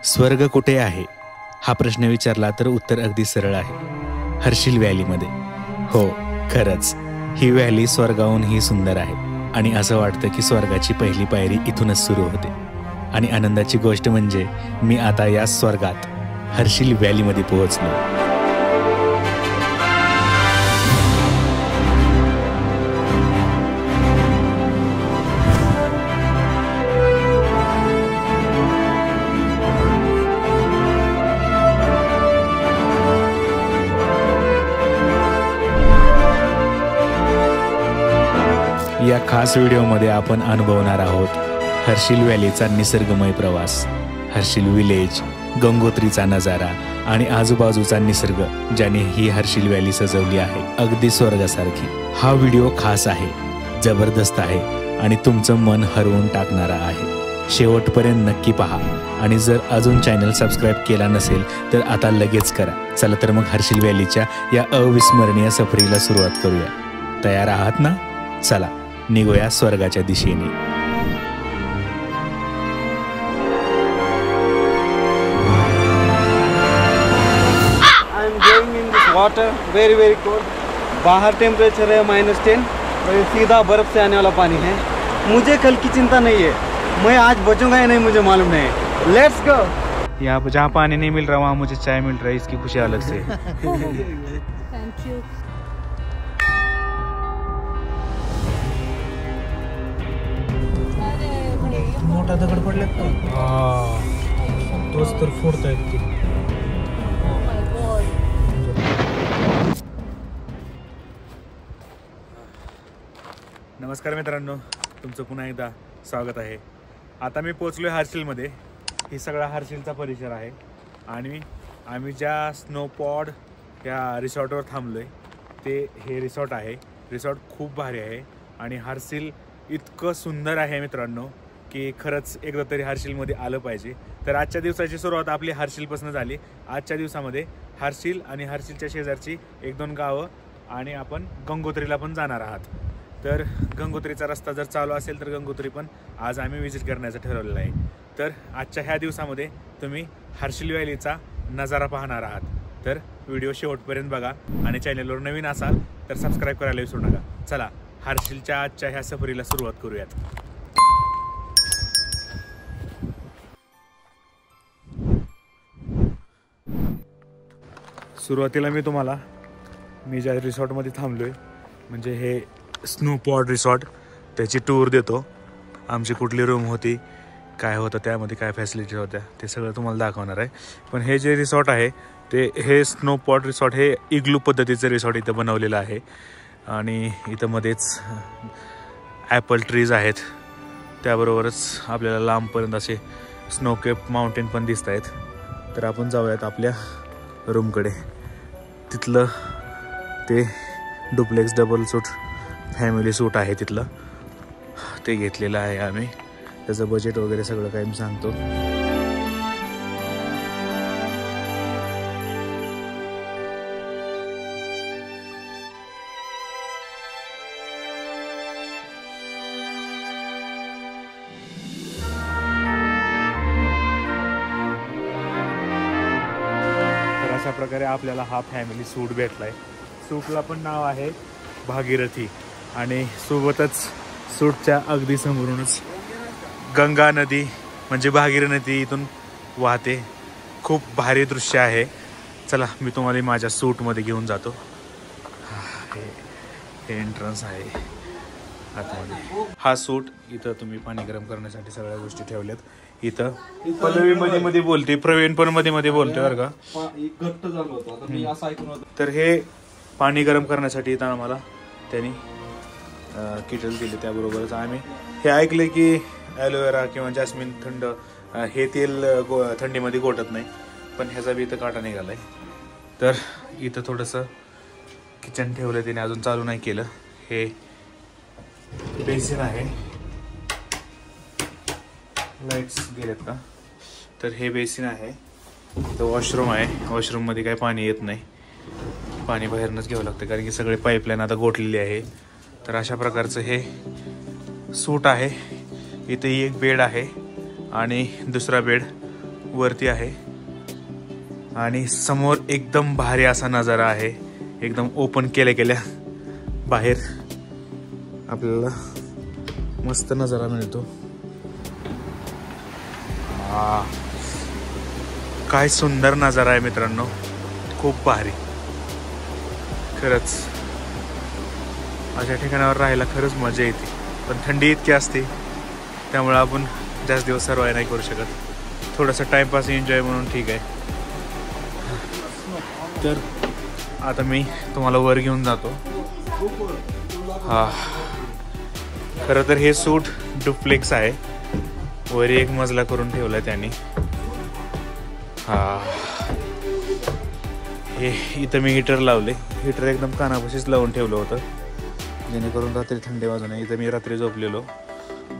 स्वर्ग कुठे आहे हा प्रश्न विचारला तर उत्तर अगदी सरळ आहे, हर्षिल व्हॅलीमध्ये. हो, खरंच ही व्हॅली स्वर्गाहूनही सुंदर आहे आणि असं वाटतं की स्वर्गाची पहिली पायरी इथूनच सुरू होते. आणि आनंदाची गोष्ट म्हणजे मी आता या स्वर्गात हर्षिल व्हॅलीमध्ये पोहोचलो. या खास व्हिडिओमध्ये आपण अनुभवणार आहोत हर्षिल व्हॅलीचा निसर्गमय प्रवास, हर्षिल विलेज, गंगोत्रीचा नजारा आणि आजूबाजूचा निसर्ग ज्याने ही हर्षिल व्हॅली सजवली आहे अगदी स्वर्गासारखी. हा व्हिडिओ खास आहे, जबरदस्त आहे आणि तुमचं मन हरवून टाकणारा आहे. शेवटपर्यंत नक्की पहा आणि जर अजून चॅनल सबस्क्राईब केला नसेल तर आता लगेच करा. चला तर मग हर्षिल व्हॅलीच्या या अविस्मरणीय सफरीला सुरुवात करूया. तयार आहात ना? चला निघूया स्वर्गाच्या दिशेने. I am going in this water, very very cold. बाहर टेम्परेचर है -10 और ये सीधा बर्फ से आने वाला पानी है. मुझे कल की चिंता नहीं है, मैं आज बचूंगा या नहीं मुझे मालूम नहीं. Let's go. यहाँ पर जहाँ पानी नहीं मिल रहा वहाँ मुझे चाय मिल रहा है, इसकी खुशी अलग से. Thank you. मोठा दगड पडला का? तोच तर फोडतायत ते. नमस्कार मित्रांनो, तुमचं पुन्हा एकदा स्वागत आहे. आता मी पोचलो आहे हर्षिलमध्ये. ही सगळा हर्षिलचा परिसर आहे आणि आम्ही ज्या स्नोपॉड या रिसॉर्टवर थांबलो आहे ते हे रिसॉर्ट आहे. रिसॉर्ट खूप भारी आहे आणि हर्षिल इतकं सुंदर आहे मित्रांनो की खरंच एकदा तरी हर्षिलमध्ये आलं पाहिजे. तर आजच्या दिवसाची सुरुवात आपली हर्षिलपासून झाली. आजच्या दिवसामध्ये हर्षिल आणि हर्षिलच्या शेजारची 1-2 गावं आणि आपण गंगोत्रीला पण जाणार आहात. तर गंगोत्रीचा रस्ता जर चालू असेल तर गंगोत्री पण आज आम्ही विजिट करण्याचं ठरवलेलं आहे. तर आजच्या ह्या दिवसामध्ये तुम्ही हर्षिल व्हॅलीचा नजारा पाहणार आहात. तर व्हिडिओ शेवटपर्यंत बघा आणि चॅनलवर नवीन असाल तर सबस्क्राईब करायला विसरू नका. चला हर्षिलच्या आजच्या ह्या सफरीला सुरुवात करूयात. सुरुवातीला मी ज्या रिसॉर्टमध्ये थांबलो आहे म्हणजे हे स्नोपॉड रिसॉर्ट, त्याची टूर देतो. आमची कुठली रूम होती, काय होतं, त्यामध्ये काय फॅसिलिटी होत्या ते सगळं तुम्हाला दाखवणार आहे. पण हे जे रिसॉर्ट आहे हे स्नोपॉड रिसॉर्ट हे इग्लू पद्धतीचं रिसॉर्ट इथं बनवलेलं आहे आणि इथं मध्येच ॲपल ट्रीज आहेत. त्याबरोबरच आपल्याला लांबपर्यंत असे स्नोकेप माउंटेन पण दिसत आहेत. तर आपण जाऊयात आपल्या रूमकडे. तिथलं ते डुप्लेक्स डबल सूट फॅमिली सूट आहे तिथलं, ते घेतलेलं आहे आम्ही. त्याचं बजेट वगैरे सगळं काही मी सांगतो. तर अशा प्रकारे आपल्याला हा फॅमिली सूट भेटलाय. सूटला पण नाव आहे भागीरथी आणि सोबतच सूटच्या अगदी समोरूनच गंगा नदी म्हणजे भागीरथी नदी इथून वाहते. खूप भारी दृश्य आहे. चला मी तुम्हाला माझ्या सूटमध्ये घेऊन जातो. हे एंट्रन्स आहे आतमध्ये. हा सूट इथं तुम्ही पाणी गरम करण्यासाठी सगळ्या गोष्टी ठेवल्यात. इथं पल्लवी मध्ये बोलते, प्रवीण पण मध्ये बोलते बरं का. घट्ट झालं होतं मी असं ऐकून होतं. तर हे पाणी गरम करण्यासाठी इथं आम्हाला त्यांनी किटल दिली. त्याबरोबरच आम्ही हे ऐकले की ॲलोवेरा किंवा जॅस्मिन थंड हे तेल थंडीमध्ये गोठत नाही, पण ह्याचा बी इथं काटा निघालाय. तर इथं थोडंसं किचन ठेवलं त्याने, अजून चालू नाही केलं. हे बेसिन आहे, लाईट्स गेलेत का? तर हे बेसिन आहे. इथं वॉशरूम आहे. वॉशरूममध्ये काही पाणी येत नाही, पाणी बाहेरनंच घ्यावं लागतं कारण की सगळे पाईपलाईन आता गोठलेली आहे. तर अशा प्रकारचं हे सूट आहे. इथे एक बेड आहे आणि दुसरा बेड वरती आहे आणि समोर एकदम भारी असा नजारा आहे. एकदम ओपन केल्या बाहेर आपल्याला मस्त नजारा मिळतो. काय सुंदर नजारा आहे मित्रांनो, खूप भारी. खरंच अशा ठिकाणावर राहायला खरंच मजा येते, पण थंडी इतकी असते त्यामुळे आपण जास्त दिवस सर्वाय नाही करू शकत. थोडासा टाइमपास एन्जॉय म्हणून ठीक आहे. तर आता मी तुम्हाला वर घेऊन जातो. खरं तर हे सूट डुप्लेक्स आहे, वर एक मजला करून ठेवलाय त्यांनी. हे इथं मी हीटर लावले. हीटर एकदम कानापाशीच लावून ठेवलं होतं जेणेकरून रात्री थंडी वाजू नये. इथं मी रात्री झोपलेलो,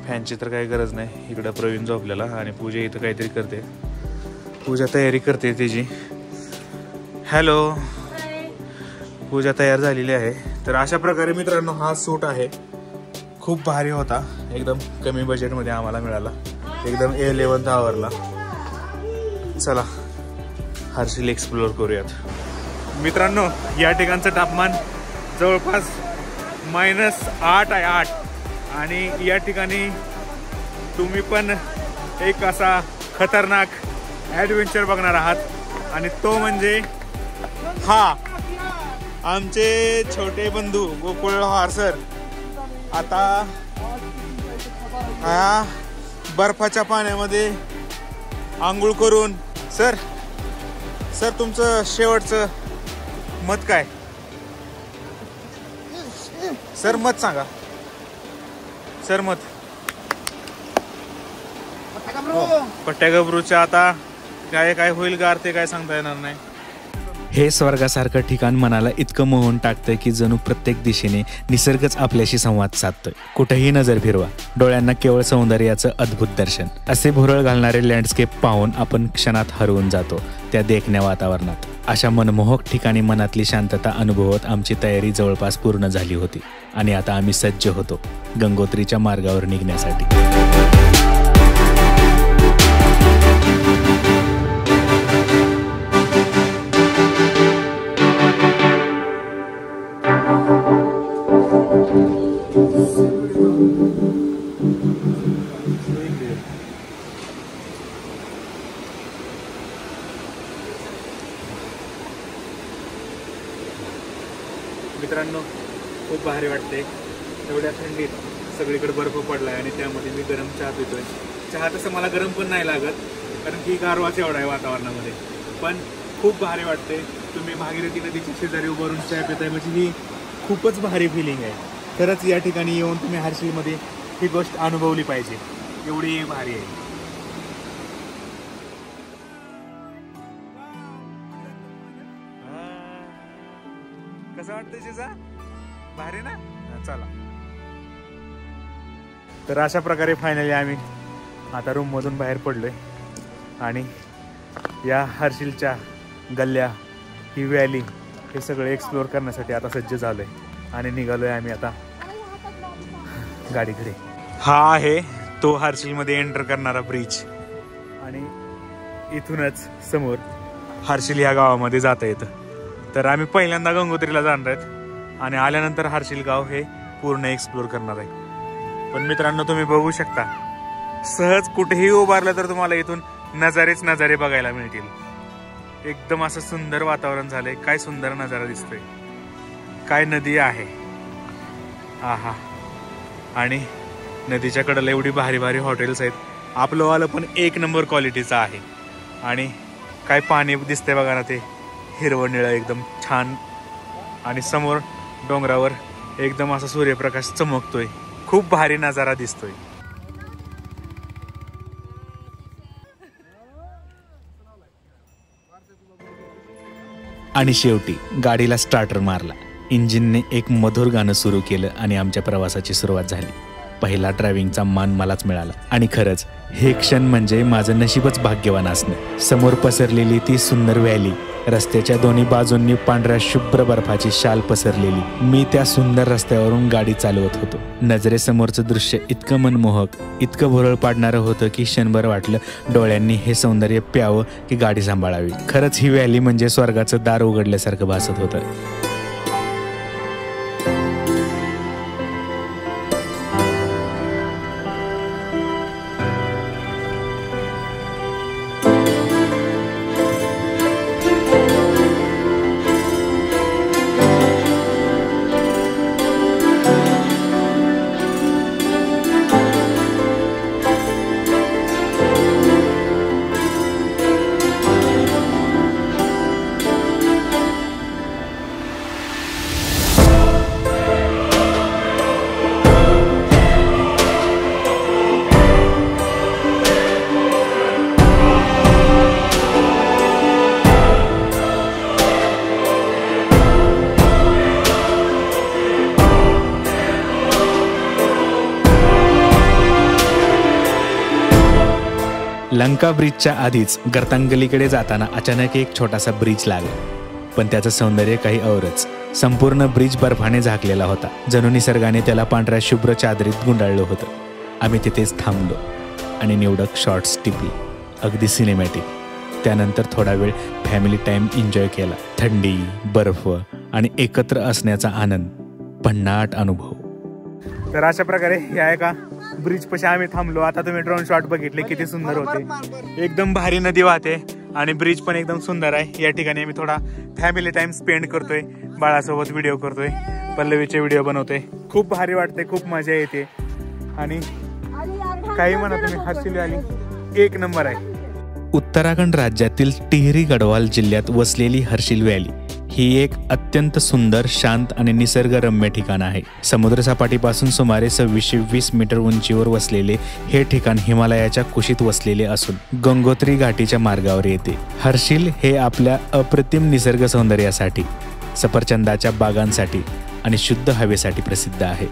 फॅनची तर काही गरज नाही. इकडं प्रवीण झोपलेला आणि पूजा इथं काहीतरी करते. पूजा तयारी करते तिची. हॅलो, पूजा तयार झालेली आहे. तर अशा प्रकारे मित्रांनो हा सूट आहे, खूप भारी होता. एकदम कमी बजेटमध्ये आम्हाला मिळाला, एकदम 11th आवरला. चला हर्षिल एक्सप्लोर करूयात. मित्रांनो या ठिकाणचं तापमान जवळपास -8 आहे, 8. आणि या ठिकाणी तुम्ही पण एक असा खतरनाक ॲडव्हेंचर बघणार आहात, आणि तो म्हणजे हा आमचे छोटे बंधू गोकुळ लोहार सर. आता हा बर्फाच्या पाण्यामध्ये आंघोळ करून. सर तुमचं शेवटचं मत काय? सर मत सांगा. सर मत. पट्ट्या गबरूच्या आता काय होईल गार ते काय सांगता येणार नाही. हे स्वर्गासारखं ठिकाण मनाला इतकं मोहून टाकतंय की जणू प्रत्येक दिशेने निसर्गच आपल्याशी संवाद साधतोय. कुठेही नजर फिरवा, डोळ्यांना केवळ सौंदर्याचं अद्भुत दर्शन. असे भुरळ घालणारे लँडस्केप पाहून आपण क्षणात हरवून जातो त्या देखण्या वातावरणात. अशा मनमोहक ठिकाणी मनातली शांतता अनुभवत आमची तयारी जवळपास पूर्ण झाली होती आणि आता आम्ही सज्ज होतो गंगोत्रीच्या मार्गावर निघण्यासाठी. मित्रांनो खूप भारी वाटते. एवढ्या थंडीत सगळीकडे बर्फ पडलाय आणि त्यामध्ये मी गरम चहा पितोय. चहा तसं मला गरम पण नाही लागत कारण की गारवाच एवढा आहे वातावरणामध्ये, पण खूप भारी वाटते. तुम्ही भागीरथी नदीच्या शेजारी उभारून चहा पिताय म्हणजे ही खूपच भारी फिलिंग आहे. खरंच या ठिकाणी येऊन तुम्ही हर्षिलमध्ये ही गोष्ट अनुभवली पाहिजे, एवढी भारी आहे. कसं वाटतं जिजा? भारी ना? चला. तर अशा प्रकारे फायनली आम्ही आता रूममधून बाहेर पडलोय आणि या हर्षिलच्या गल्ल्या, ही व्हॅली, हे सगळं एक्सप्लोअर करण्यासाठी आता सज्ज झालोय आणि निघालोय आम्ही आता गाडीकडे. हा आहे तो हर्षिलमध्ये एंटर करणारा ब्रिज आणि इथूनच समोर हर्षिल या गावामध्ये जाता येतं. तर आम्ही पहिल्यांदा गंगोत्रीला जाणार आहेत आणि आल्यानंतर हर्षिल गाव हे पूर्ण एक्सप्लोर करणार आहे. पण मित्रांनो तुम्ही बघू शकता, सहज कुठेही उभारलं तर तुम्हाला इथून नजारेच नजारे बघायला मिळतील. एकदम असं सुंदर वातावरण झालंय. काय सुंदर नजारा दिसतोय, काय नदी आहे. आहा, आणि नदीच्या कडेला एवढी भारी भारी हॉटेल्स आहेत. आपलं वालं पण 1 नंबर क्वालिटीचं आहे. आणि काय पाणी दिसतंय बघा ना, ते हिरवं निळं एकदम छान. आणि समोर डोंगरावर एकदम असा सूर्यप्रकाश चमकतोय. खूप भारी नजारा दिसतोय. आणि शेवटी गाडीला स्टार्टर मारला, इंजिनने एक मधुर गाणं सुरू केलं आणि आमच्या प्रवासाची सुरुवात झाली. पहिला ड्रायव्हिंगचा मान मलाच मिळाला. आणि खरंच हे क्षण म्हणजे माझं नशीबच भाग्यवान असणं. समोर पसरलेली ती सुंदर व्हॅली, रस्त्याच्या दोन्ही बाजूंनी पांढऱ्या शुभ्र बर्फाची शाल पसरलेली. मी त्या सुंदर रस्त्यावरून गाडी चालवत होतो. नजरेसमोरचं दृश्य इतकं मनमोहक, इतकं भुरळ पाडणारं होतं की क्षणभर वाटलं डोळ्यांनी हे सौंदर्य प्यावं की गाडी सांभाळावी. खरंच ही व्हॅली म्हणजे स्वर्गाचं दार उघडल्यासारखं भासत होतं. लंका ब्रिजच्या आधीच गर्तांगलीकडे जाताना अचानक एक छोटासा ब्रिज लागला, पण त्याचं सौंदर्य काही औरच. संपूर्ण ब्रिज बर्फाने झाकलेला होता, जणू निसर्गाने त्याला पांढऱ्या शुभ्र चादरीत गुंडाळलं होतं. आम्ही तिथेच थांबलो आणि निवडक शॉट्स टिपले, अगदी सिनेमॅटिक. त्यानंतर थोडा वेळ फॅमिली टाईम एन्जॉय केला. थंडी, बर्फ आणि एकत्र असण्याचा आनंद, भन्नाट अनुभव. तर अशा प्रकारे या एका ब्रिज पाशी आम्ही थांबलो. आता तुम्ही ड्रोन शॉट बघितले किती सुंदर होते. एकदम भारी नदी वाहते आणि ब्रिज पण एकदम सुंदर आहे. या ठिकाणी आम्ही थोडा फॅमिली टाइम स्पेंड करतोय, बाळासोबत व्हिडिओ करतोय, पल्लवीचे व्हिडिओ बनवतोय. खूप भारी वाटते, खूप मजा येते. आणि काही म्हणा तुम्ही, हर्षिल व्हॅली एक नंबर आहे. उत्तराखंड राज्यातील टिहरी गढवाल जिल्ह्यात वसलेली हर्षिल व्हॅली ही एक अत्यंत सुंदर, शांत आणि निसर्गरम्य ठिकाण आहे. समुद्रसपाटीपासून सुमारे 2620 मीटर उंचीवर वसलेले हे ठिकाण हिमालयाच्या कुशीत वसलेले असून गंगोत्री घाटीच्या मार्गावर येते. हर्षिल हे आपल्या अप्रतिम निसर्ग सौंदर्यासाठी, सफरचंदाच्या बागांसाठी आणि शुद्ध हवेसाठी प्रसिद्ध आहे.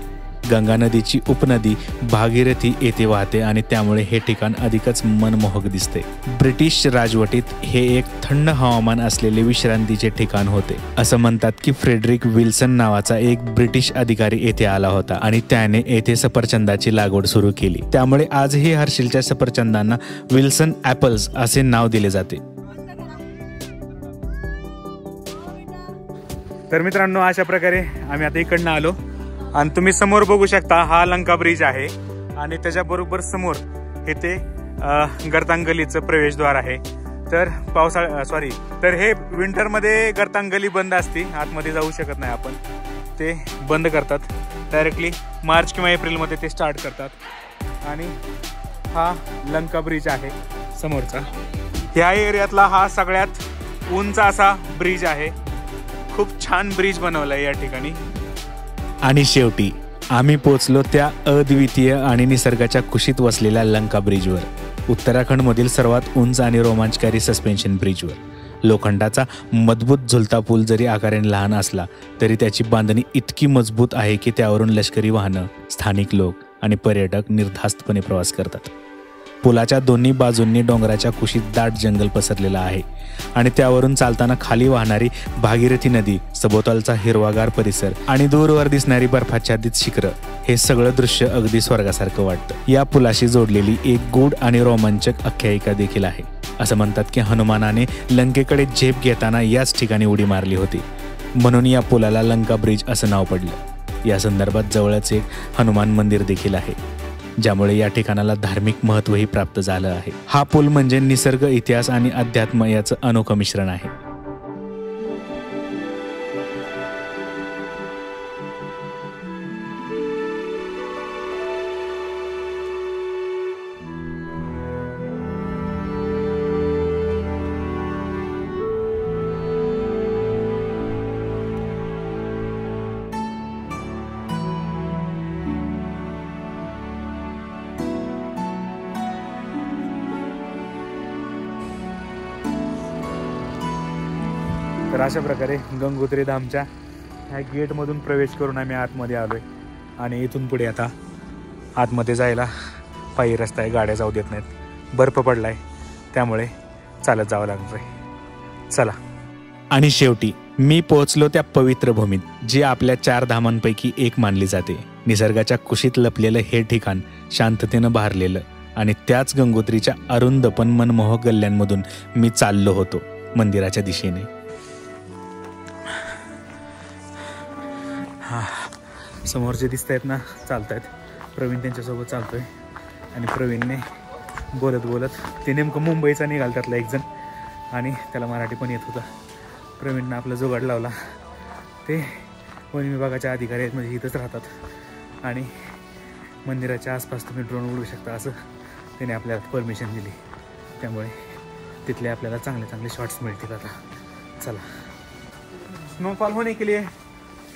गंगा नदीची उपनदी भागीरथी येथे वाहते आणि त्यामुळे हे ठिकाण अधिकच मनमोहक दिसते. ब्रिटिश राजवटीत हे एक थंड हवामान असलेले विश्रांतीचे ठिकाण होते. असं म्हणतात की फ्रेडरिक विल्सन नावाचा एक ब्रिटिश अधिकारी येथे आला होता आणि त्याने येथे सफरचंदाची लागवड सुरू केली. त्यामुळे आजही हर्षिलच्या सफरचंदांना विल्सन ॲपल्स असे नाव दिले जाते. तर मित्रांनो, अशा प्रकारे आम्ही आता इकडनं आलो आणि तुम्ही समोर बघू शकता हा लंका ब्रिज आहे आणि त्याच्याबरोबर समोर इथे गर्तांगलीचं प्रवेशद्वार आहे. तर तर हे विंटरमध्ये गर्तांगली बंद असते, आतमध्ये जाऊ शकत नाही आपण. ते बंद करतात, डायरेक्टली मार्च किंवा एप्रिलमध्ये ते स्टार्ट करतात. आणि हा लंका ब्रिज आहे समोरचा. ह्या एरियातला हा सगळ्यात उंच असा ब्रिज आहे. खूप छान ब्रिज बनवला आहे या ठिकाणी. आणि शेवटी आम्ही पोचलो त्या अद्वितीय आणि निसर्गाच्या कुशीत वसलेल्या लंका ब्रिजवर, उत्तराखंडमधील सर्वात उंच आणि रोमांचकारी सस्पेन्शन ब्रिजवर. लोखंडाचा मजबूत झुलता पूल जरी आकाराने लहान असला तरी त्याची बांधणी इतकी मजबूत आहे की त्यावरून लष्करी वाहनं, स्थानिक लोक आणि पर्यटक निर्धास्तपणे प्रवास करतात. पुलाच्या दोन्ही बाजूंनी डोंगराच्या कुशीत दाट जंगल पसरलेलं आहे आणि त्यावरून चालताना खाली वाहणारी भागीरथी नदी, सभोवतालचा हिरवागार परिसर आणि दूरवर दिसणारी बर्फाच्छादित शिखरं, हे सगळं दृश्य अगदी स्वर्गासारखं वाटतं. या पुलाशी जोडलेली एक गूढ आणि रोमांचक आख्यायिका देखील आहे. असं म्हणतात की हनुमानाने लंकेकडे झेप घेताना याच ठिकाणी उडी मारली होती, म्हणून या पुलाला लंका ब्रिज असं नाव पडलं. या संदर्भात जवळच एक हनुमान मंदिर देखील आहे, ज्यामुळे या ठिकाणाला धार्मिक महत्त्वही प्राप्त झालं आहे. हा पूल म्हणजे निसर्ग, इतिहास आणि अध्यात्म याचं अनोखं मिश्रण आहे. तर अशा प्रकारे गंगोत्री धामच्या ह्या गेटमधून प्रवेश करून आम्ही आतमध्ये आलोय आणि इथून पुढे आता आतमध्ये जायला पायी रस्ता आहे, गाड्या जाऊ देत नाहीत. बर्फ पडला आहे त्यामुळे चालत जावं लागणार आहे. चला. आणि शेवटी मी पोहोचलो त्या पवित्र भूमीत, जी आपल्या 4 धामांपैकी एक मानली जाते. निसर्गाच्या कुशीत लपलेलं हे ठिकाण शांततेनं बहरलेलं आणि त्याच गंगोत्रीच्या अरुंद पण मनमोहक गल्ल्यांमधून मी चाललो होतो मंदिराच्या दिशेने. समोर जे दिसत आहेत ना चालतायत, प्रवीण त्यांच्यासोबत चालतोय. आणि प्रवीणने बोलत बोलत, ते नेमकं मुंबईचा निघाल त्यातला एक जण आणि त्याला मराठी पण येत होता. प्रवीणनं आपला जुगाड लावला. ते वन विभागाच्या अधिकारी आहेत, म्हणजे इथंच राहतात आणि मंदिराच्या आसपास तुम्ही ड्रोन उडवू शकता असं त्याने आपल्याला परमिशन दिली. त्यामुळे तिथले आपल्याला चांगले चांगले शॉट्स मिळतील. आता चला. स्नोफॉल होने के लिए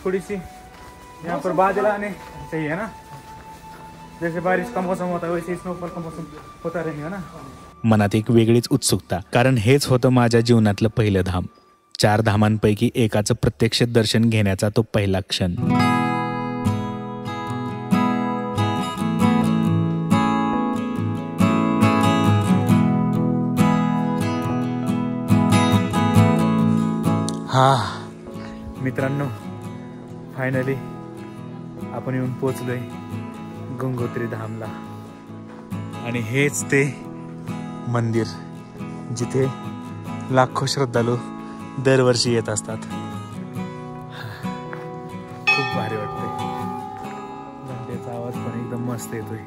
थोड़ी सी यहाँ पर बादल आने चाहिए ना, जैसे बारिश का मौसम होता है वैसे ही स्नोफॉल का मौसम होता रहेगा ना. मनात एक वेगळीच उत्सुकता, कारण हेच होतं माझ्या जीवनातलं पहिलं धाम. 4 धामांपैकी एकाचं प्रत्यक्ष दर्शन घेण्याचा तो पहिला क्षण. मित्रांनो, फायनली आपण येऊन पोचलोय गंगोत्री धामला. आणि हेच ते मंदिर जिथे लाखो श्रद्धाळू दरवर्षी येत असतात. खूप भारी वाटतंय. घंटेचा आवाज पण एकदम मस्त येतोय.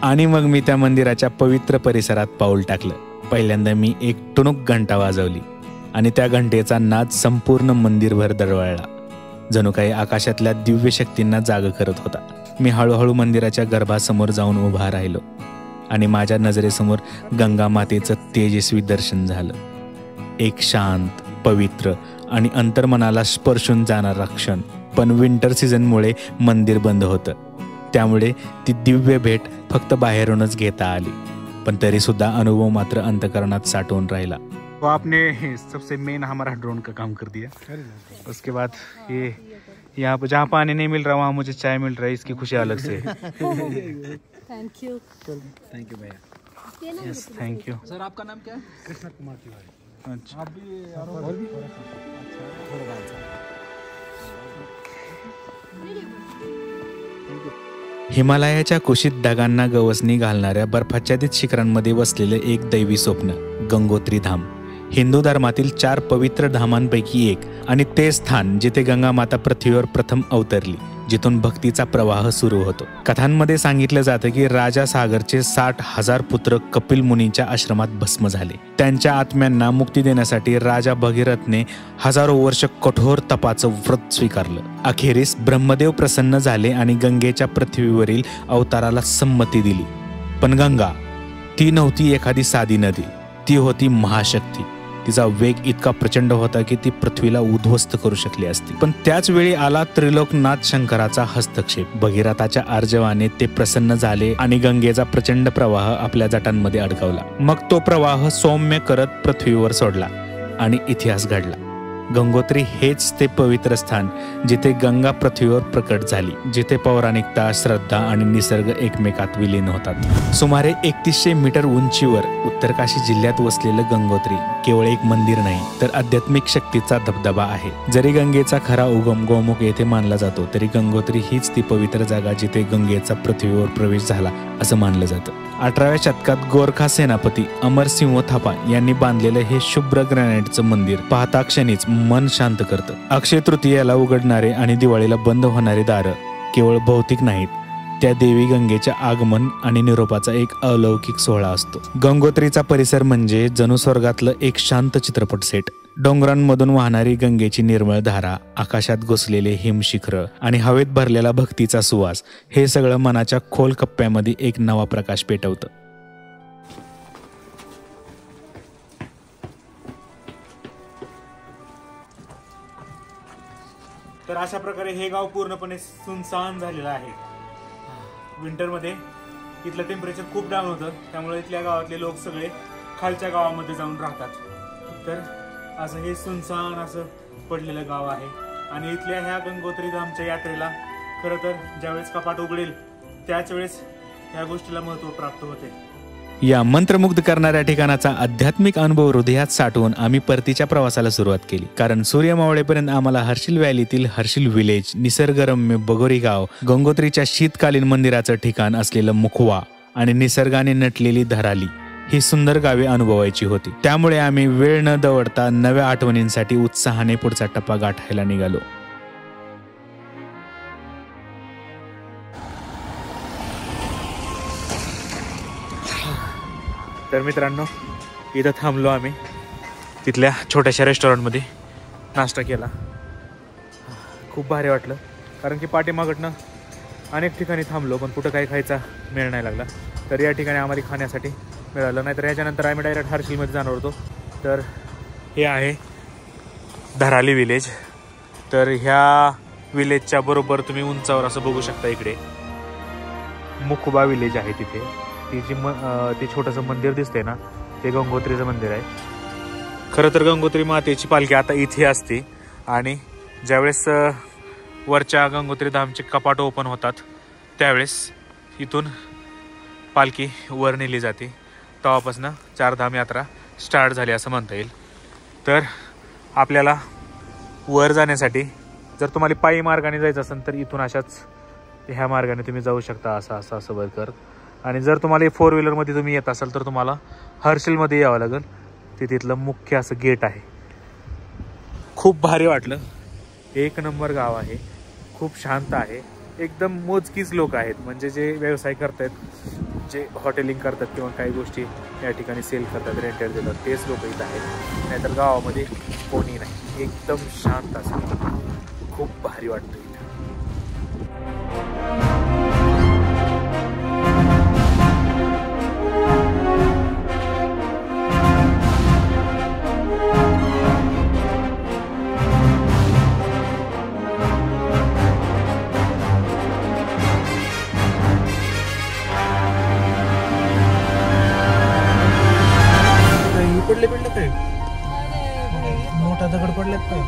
आणि मग मी त्या मंदिराच्या पवित्र परिसरात पाऊल टाकलं. पहिल्यांदा मी एक टुणूक घंटा वाजवली आणि त्या घंटेचा नाद संपूर्ण मंदिरभर दरवळला, जणू काही आकाशातल्या दिव्य शक्तींना जाग करत होता. मी हळूहळू मंदिराच्या गर्भासमोर जाऊन उभा राहिलो आणि माझ्या नजरेसमोर गंगा मातेचं तेजस्वी दर्शन झालं. एक शांत, पवित्र आणि अंतर्मनाला स्पर्शून जाणारा क्षण. पण विंटर सीझनमुळे मंदिर बंद होतं, त्यामुळे ती दिव्य भेट फक्त बाहेरूनच घेता आली, पण तरी सुद्धा अनुभव मात्र अंतकरणात साठवून राहिला. तो आपने सबसे मेन हमारा ड्रोन का काम कर दिया. उसके बाद ये यहाँ पर जहाँ पानी नहीं मिल रहा वहाँ मुझे चाय मिल रहा है, इसकी खुशी अलग से. Thank you. थैंक यू भैया. Yes, thank you. सर, आपका नाम क्या है? कृष्णा कुमार तिवारी. अच्छा. आप भी हिमालयाच्या कुशीत ढगांना गवसणी घालणाऱ्या बर्फाच्छादित शिखरांमध्ये वसलेले एक दैवी स्वप्न, गंगोत्री धाम. हिंदू धर्मातील 4 पवित्र धामांपैकी एक आणि ते स्थान जिथे गंगा माता पृथ्वीवर प्रथम अवतरली, जिथून भक्तीचा प्रवाह सुरू होतो. कथांमध्ये सांगितलं जातं की राजा सागरचे 60,000 पुत्र कपिल मुनींच्या आश्रमात भस्म झाले. त्यांच्या आत्म्यांना मुक्ती देण्यासाठी राजा भगीरथने हजारो वर्ष कठोर तपाचं व्रत स्वीकारलं. अखेरीस ब्रह्मदेव प्रसन्न झाले आणि गंगेच्या पृथ्वीवरील अवताराला संमती दिली. पण गंगा ती नव्हती एखादी साधी नदी, ती होती महाशक्ती. तिचा वेग इतका प्रचंड होता की ती पृथ्वीला उद्ध्वस्त करू शकली असती. पण त्याच वेळी आला त्रिलोकनाथ शंकराचा हस्तक्षेप. भगीरथाच्या आर्जवाने ते प्रसन्न झाले आणि गंगेचा प्रचंड प्रवाह आपल्या जटांमध्ये अडकवला. मग तो प्रवाह सौम्य करत पृथ्वीवर सोडला आणि इतिहास घडला. गंगोत्री हेच ते पवित्र स्थान जिथे गंगा पृथ्वीवर प्रकट झाली, जिथे पौराणिकता, श्रद्धा आणि निसर्ग एकमेकात विलीन होतात. सुमारे 3100 मीटर उंचीवर उत्तरकाशी जिल्ह्यात वसलेलं गंगोत्री केवळ एक मंदिर नाही, तर आध्यात्मिक शक्तीचा धबधबा आहे. जरी गंगेचा खरा उगम गोमुख येथे मानला जातो, तरी गंगोत्री हीच ती पवित्र जागा जिथे गंगेचा पृथ्वीवर प्रवेश झाला असं मानलं जातं. 18व्या शतकात गोरखा सेनापती अमरसिंह थापा यांनी बांधलेलं हे शुभ्र ग्रॅनाइटचं मंदिर पाहता क्षणीच मन शांत करतं. अक्षय तृतीयाला उघडणारे आणि दिवाळीला बंद होणारे दारं केवळ भौतिक नाहीत, त्या देवी गंगेच्या आगमन आणि निरोपाचा एक अलौकिक सोहळा असतो. गंगोत्रीचा परिसर म्हणजे जणू स्वर्गातलं एक शांत चित्रपट सेट, डोंगरांमधून वाहणारी गंगेची निर्मळ धारा, आकाशात घुसलेले हिमशिखर आणि हवेत भरलेला भक्तीचा सुवास हे सगळं मनाच्या खोल कप्प्यामध्ये एक नवा प्रकाश पेटवतं. तर अशा प्रकारे हे गाव पूर्णपणे सुनसान झालेलं आहे. विंटरमध्ये इथलं टेम्परेचर खूप डाऊन होतं, त्यामुळे इथल्या गावातले लोक सगळे खालच्या गावामध्ये जाऊन राहतात. तर असं हे सुनसान असं पडलेलं गाव आहे. आणि इथल्या ह्या गंगोत्री धामच्या यात्रेला खरं तर ज्यावेळेस कपाट उघडेल त्याच वेळेस ह्या गोष्टीला महत्त्व प्राप्त होते. या मंत्रमुग्ध करणाऱ्या ठिकाणाचा आध्यात्मिक अनुभव हृदयात साठवून आम्ही परतीच्या प्रवासाला सुरुवात केली. कारण सूर्य मावळेपर्यंत आम्हाला हर्षिल व्हॅलीतील हर्षिल विलेज, निसर्गरम्य बगोरी गाव, गंगोत्रीच्या शीतकालीन मंदिराचं ठिकाण असलेलं मुखवा आणि निसर्गाने नटलेली धराली ही सुंदर गावे अनुभवायची होती. त्यामुळे आम्ही वेळ न दवडता नव्या आठवणींसाठी उत्साहाने पुढचा टप्पा गाठायला निघालो. तर मित्रांनो, इथं थांबलो आम्ही. तिथल्या छोट्याशा रेस्टॉरंटमध्ये नाश्ता केला. खूप भारी वाटलं, कारण की पाठीमागटनं अनेक ठिकाणी थांबलो पण कुठं काही खायचा मेळ नाही लागला. तर या ठिकाणी आम्हाला खाण्यासाठी मिळालं. नाहीतर याच्यानंतर आम्ही डायरेक्ट हर्षिलमध्ये जाणार होतो. तर हे आहे धराली विलेज. तर ह्या विलेजच्या बरोबर तुम्ही उंचावर असं बघू शकता, इकडे मुखबा विलेज आहे. तिथे ती छोटंसं मंदिर दिसतंय ना, ते गंगोत्रीचं मंदिर आहे. खरं तर गंगोत्री मातेची पालखी आता इथे असते आणि ज्यावेळेस वरच्या गंगोत्री धामचे कपाट ओपन होतात त्यावेळेस इथून पालखी वर नेली जाते. तेव्हापासून चारधाम यात्रा स्टार्ट झाली असं म्हणता येईल. तर आपल्याला वर जाण्यासाठी जर तुम्हाला पायी मार्गाने जायचं असेल तर इथून अशाच ह्या मार्गाने तुम्ही जाऊ शकता, असं वर कर. आणि जर तुम्हाला 4 व्हीलरमध्ये तुम्ही येत असाल तर तुम्हाला हर्षिलमध्ये यावं लागेल. ते तिथलं मुख्य असं गेट आहे. खूप भारी वाटलं. एक नंबर गाव आहे. खूप शांत आहे. एकदम मोजकीच लोक आहेत, म्हणजे जे व्यवसाय करतात, जे हॉटेलिंग करतात किंवा काही गोष्टी या ठिकाणी सेल करतात, रेंटेड देतात, तेच लोक इथं आहेत. नाहीतर गावामध्ये कोणी नाही. एकदम शांत असं खूप भारी वाटतं इथं. पडले काय मोठा दगड पडलेत काय?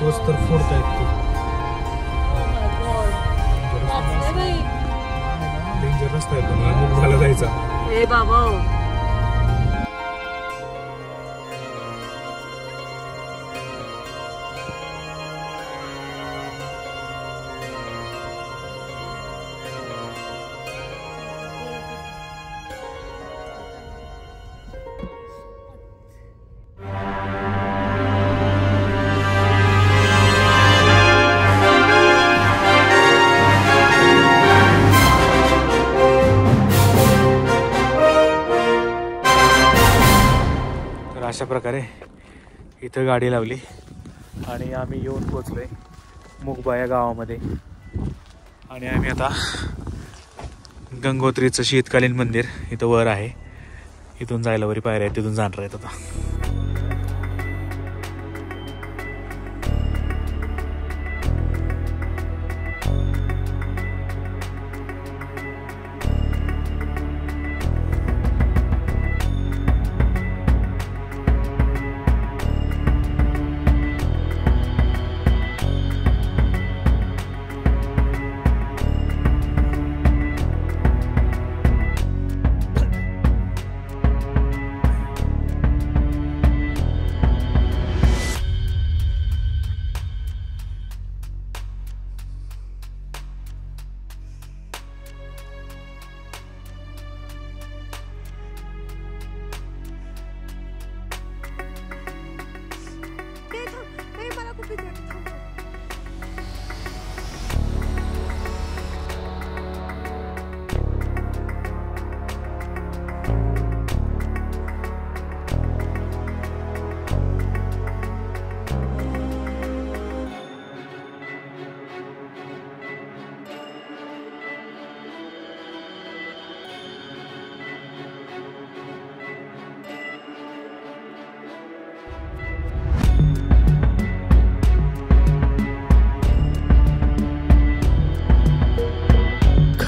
तोच तर फोडतायत ते. डेंजर रस्ता आहे पण मुखबाला जायचा. ए बाबा, अशा प्रकारे इथं गाडी लावली आणि आम्ही येऊन पोचलोय मुखबा या गावामध्ये. आणि आम्ही आता गंगोत्रीचं शीतकालीन मंदिर इथं वर आहे. इथून जायला वरी पायऱ्या आहेत, तिथून जाणार आहेत आता.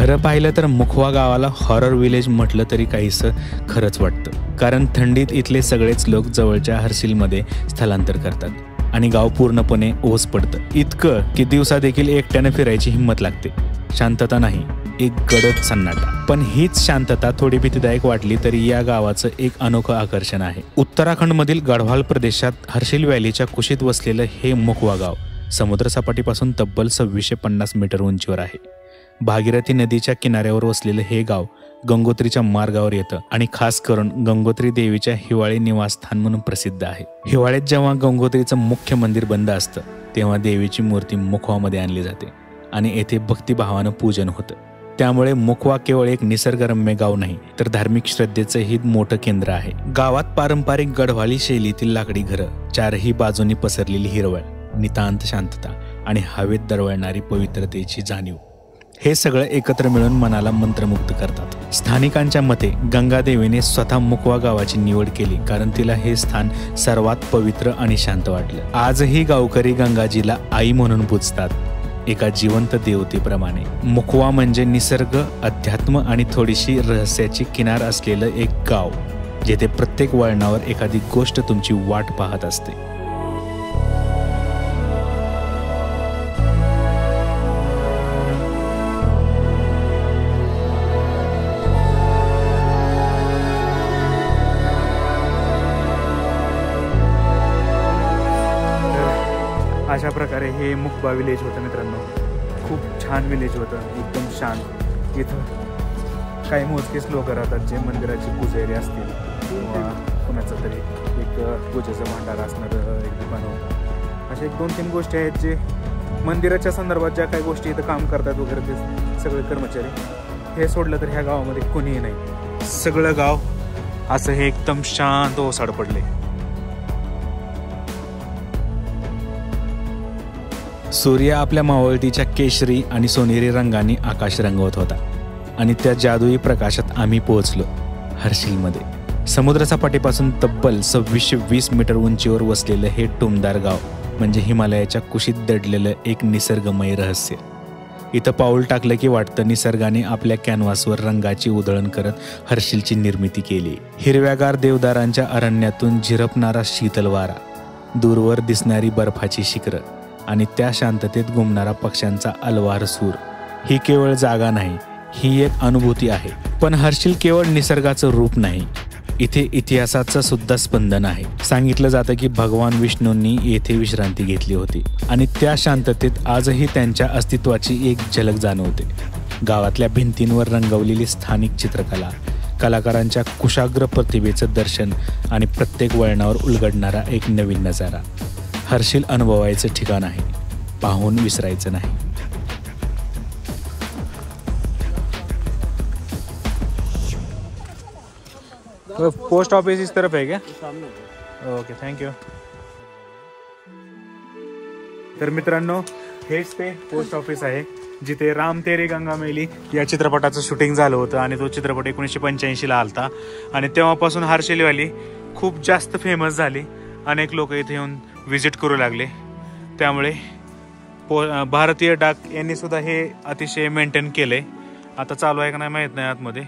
खरं पाहिलं तर मुखवा गावाला हॉरर विलेज म्हटलं तरी काहीसं खरंच वाटतं, कारण थंडीत इथले सगळेच लोक जवळच्या हर्सिलमध्ये स्थलांतर करतात आणि गाव पूर्णपणे ओस पडतं, इतकं की दिवसा देखील एकट्यानं फिरायची हिंमत लागते. शांतता नाही, एक गडद सन्नाटा. पण हीच शांतता थोडी भीतीदायक वाटली तरी या गावाचं एक अनोखं आकर्षण आहे. उत्तराखंडमधील गढवाल प्रदेशात हर्सिल व्हॅलीच्या कुशीत वसलेलं हे मुखवा गाव समुद्रसपाटीपासून तब्बल 2650 मीटर उंचीवर आहे. भागीरथी नदीच्या किनाऱ्यावर वसलेलं हे गाव गंगोत्रीच्या मार्गावर येतं आणि खास करून गंगोत्री देवीच्या हिवाळी निवासस्थान म्हणून प्रसिद्ध आहे. हिवाळ्यात जेव्हा गंगोत्रीचं मुख्य मंदिर बंद असतं तेव्हा देवीची मूर्ती मुखवामध्ये आणली जाते आणि येथे भक्तिभावानं पूजन होतं. त्यामुळे मुखवा केवळ एक निसर्गरम्य गाव नाही तर धार्मिक श्रद्धेचंही मोठं केंद्र आहे. गावात पारंपरिक गढवाली शैलीतील लाकडी घरं, चारही बाजूनी पसरलेली हिरवळ, नितांत शांतता आणि हवेत दरवळणारी पवित्रतेची जाणीव, हे सगळं एकत्र मिळून मनाला मंत्रमुग्ध करतात. स्थानिकांच्या मते गंगादेवीने स्वतः मुखवा गावाची निवड केली कारण तिला हे स्थान सर्वात पवित्र आणि शांत वाटलं. आजही गावकरी गंगाजीला आई म्हणून पूजतात, एका जिवंत देवतेप्रमाणे. मुखवा म्हणजे निसर्ग, अध्यात्म आणि थोडीशी रहस्याची किनार असलेलं एक गाव, जेथे प्रत्येक वळणावर एखादी गोष्ट तुमची वाट पाहत असते. अशा प्रकारे हे मुखबा विलेज होतं मित्रांनो. खूप छान विलेज होतं, एकदम शांत. इथं काही मोजकेच लोक राहतात जे मंदिराची पुजारी असतील किंवा कुणाचं तरी एक पूजेचं भांडार असणारं एक दुकान होतं. अशा 1-2-3 गोष्टी आहेत जे मंदिराच्या संदर्भात ज्या काही गोष्टी इथं काम करतात वगैरे ते सगळे कर्मचारी. हे सोडलं तर ह्या गावामध्ये कोणीही नाही. सगळं गाव असं हे एकदम शांत ओसाड पडले. सूर्य आपल्या मावळतीच्या केशरी आणि सोनेरी रंगाने आकाश रंगवत होता आणि त्या जादुई प्रकाशात आम्ही पोहोचलो हर्सिलमध्ये. समुद्रसपाटीपासून तब्बल 2620 मीटर उंचीवर वसलेलं हे टुमदार गाव म्हणजे हिमालयाच्या कुशीत दडलेलं एक निसर्गमय रहस्य. इथं पाऊल टाकलं की वाटतं निसर्गाने आपल्या कॅनव्हासवर रंगाची उधळण करत हर्सिलची निर्मिती केली. हिरव्यागार देवदारांच्या अरण्यातून झिरपणारा शीतल वारा, दूरवर दिसणारी बर्फाची शिखरं आणि त्या शांततेत घुमणारा पक्ष्यांचा अलवार सूर, ही केवळ जागा नाही, ही एक अनुभूती आहे. पण हर्सिल केवळ निसर्गाचं रूप नाही, इथे इतिहासाचं सुद्धा स्पंदन आहे. सांगितलं जातं की भगवान विष्णूंनी येथे विश्रांती घेतली होती आणि त्या शांततेत आजही त्यांच्या अस्तित्वाची एक झलक जाणवते. गावातल्या भिंतींवर रंगवलेली स्थानिक चित्रकला, कलाकारांच्या कुशाग्र प्रतिभेचं दर्शन आणि प्रत्येक वळणावर उलगडणारा एक नवीन नजारा. हर्सिल अनुभवायचं ठिकाण आहे, पाहून विसरायचं नाही. पोस्ट ऑफिस इस तरफ है क्या? Okay, thank you. तर मित्रांनो, हेच ते पोस्ट ऑफिस आहे जिथे राम तेरी गंगा मैली या चित्रपटाचं शूटिंग झालं होतं आणि तो चित्रपट 1985ला आलता आणि तेव्हापासून हर्सिल व्हॅली खूप जास्त फेमस झाली. अनेक लोक इथे येऊन विजिट करू लागले. त्यामुळे भारतीय डाक यांनी सुद्धा हे अतिशय मेंटेन केलंय. आता चालू आहे का नाही माहीत नाही आतमध्ये.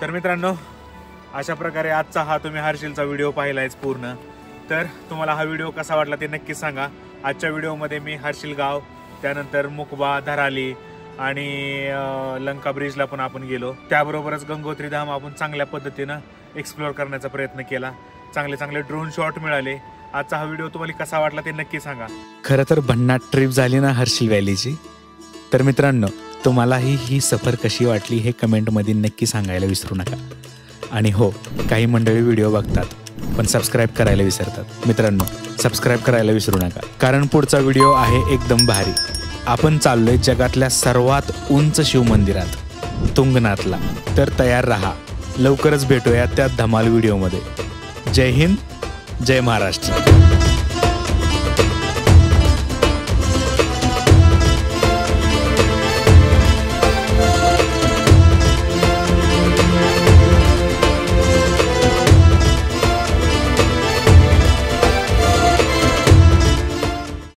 तर मित्रांनो, अशा प्रकारे आजचा हा तुम्ही हर्सिलचा व्हिडिओ पाहिलायच पूर्ण. तर तुम्हाला हा व्हिडिओ कसा वाटला ते नक्कीच सांगा. आजच्या व्हिडिओमध्ये मी हर्सिल गाव, त्यानंतर मुखबा, धराली आणि लंका ब्रिजला पण आपण गेलो. त्याबरोबरच गंगोत्री धाम आपण चांगल्या पद्धतीनं एक्सप्लोअर करण्याचा प्रयत्न केला. चांगले चांगले ड्रोन शॉट मिळाले. आजचा हा व्हिडिओ तुम्हाला कसा वाटला ते नक्की सांगा. खरं तर भन्नाट ट्रिप झाली ना हर्सिल व्हॅलीची. तर मित्रांनो, तुम्हालाही ही सफर कशी वाटली हे कमेंटमध्ये नक्की सांगायला विसरू नका. आणि हो, काही मंडळी व्हिडिओ बघतात पण सबस्क्राईब करायला विसरतात. मित्रांनो, सबस्क्राईब करायला विसरू नका, कारण पुढचा व्हिडिओ आहे एकदम भारी. आपण चाललोय जगातल्या सर्वात उंच शिवमंदिरात, तुंगनाथला. तर तयार राहा, लवकरच भेटूया त्या धमाल व्हिडिओमध्ये. जय हिंद, जय महाराष्ट्र.